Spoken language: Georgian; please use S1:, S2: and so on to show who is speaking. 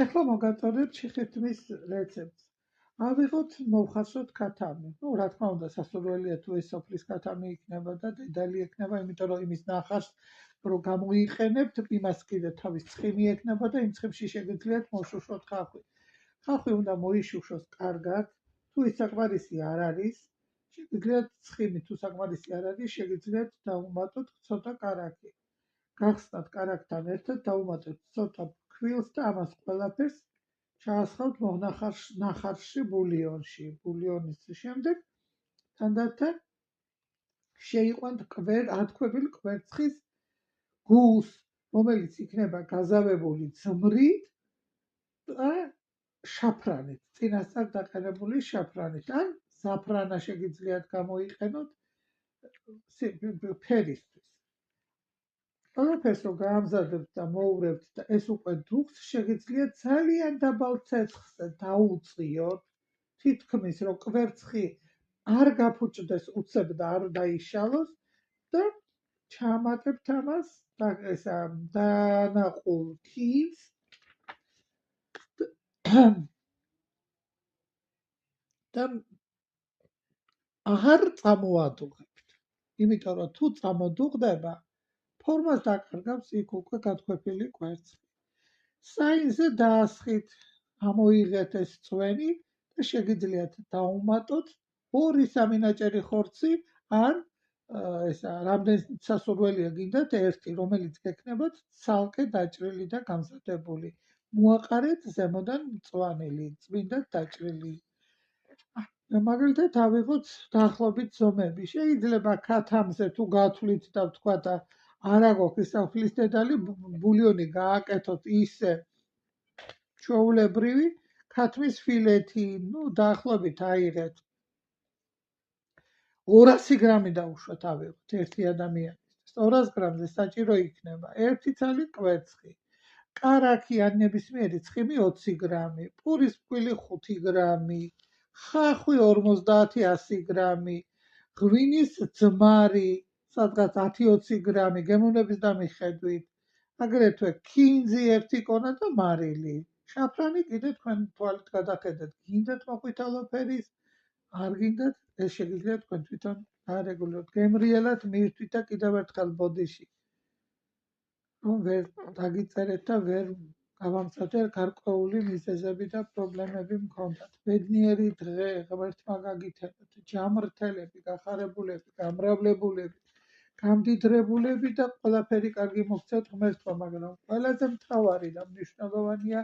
S1: ეხლა მოგაწოდეთ ჩიხირთმის რეცეპტს. ავიღოთ, მოვხარშოთ ქათამი. რა თქმა უნდა, სასურველია თუ ეს სოფლის ქათამი იქნება და დედალი იქნება, იმიტომ რომ იმის ნახარს რო გამოიყენებთ, იმას კიდე თავის ცხიმი ექნება და იმ ცხიმში შეგიძლიათ მოშუშოთ ხახვი. ხახვი უნდა მოიშუშოს კარგად, თუ ის საკმარისი არ არის, შეგიძლიათ ცხიმი თუ საკმარისი არ არის, შეგიძლიათ დაუმატოთ ცოტა კარაქი. გახსნათ კარაქთან ერთად, დაუმატოთ ცოტა ქვილს და ამას ყველაფერს ჩაასხავთ ნახარში ბულიონში. ბულიონის შემდეგ თანდათან შეიყვანთ ათქვებილ კვერცხის გულს, რომელიც იქნება გაზავებული ძმრით და შაფრანით, წინასწარ დაყენებული შაფრანით. ან ზაფრანა შეგიძლიათ გამოიყენოთ ფერისთვის. ყველაფერს რო გაამზადებთ და მოურევთ და ეს უკვე დუხს, შეგიძლიათ ძალიან დაბალ ცეცხლზე დაუწიოთ, თითქმის რომ კვერცხი არ გაფუჭდეს უცებ და არ დაიშალოს და ჩაამატებთ ამას დანაყულ ქინს და აღარ წამოადუღებთ, იმიტომ რომ თუ წამოდუღდება, ფორმას დაკარგავს იქ უკვე გათქვეფილი კვერცხი. საინზე დაასხით, ამოიღეთ ეს წვენი და შეგიძლიათ დაუმატოთ 2-3 ნაჭერი ხორცი ან რამდენი სასურველია გინდათ ერთი, რომელიც გექნებათ ცალკე დაჭრილი და გამზადებული. მოაყარეთ ზემოდან მწვანილი, წმინდად დაჭრილი. მაგალითად ავიღოთ დაახლოებით ზომები. შეიძლება ქათამზე თუ გათვლით და ვთქვათ არა გვაქვს სოფლის დედალი, ბულიონი გააკეთოთ ისე ჩვეულებრივი, ქათმის ფილეთი, დაახლოებით აიღეთ 200 გრამი დაუშვათ, ავიღოთ ერთი ადამიანისთვის. 200 გრამზე საჭირო იქნება 1 ცალი კვერცხი, კარაქი ან ნებისმიერი ცხიმი 20 გრამი, პურის ფქვილი 5 გრამი, ხახვი 50-100 გრამი, ღვინის ძმარი სადღაც 10-20 გრამი, გემოვნების დამიხედვით, აგრეთვე ქინძი 1 კონა და მარილი. შაფრანი კიდე თქვენ თვალით გადახედეთ, გინდათ მოყვითალო ფერის, არ გინდათ, ეს შეგიძლიათ თქვენ თვითონ დაარეგულოთ. გემრიელად მირთვით და კიდევ ერთხელ ბოდიში, რომ ვერ დაგიწერეთ და ვერ გავამწადეთ გარკვეული მიზეზები და პრობლემები მქონდათ. ბედნიერი დღე, ღმერთმა გაგითენოთ, ჯამრთელები, გახარებულები, გამრავლებულები, გამდიდრებულები და ყველაფერი კარგი მოგცეთ ღმერთმა, მაგრამ ყველაზე მთავარი და მნიშვნელოვანია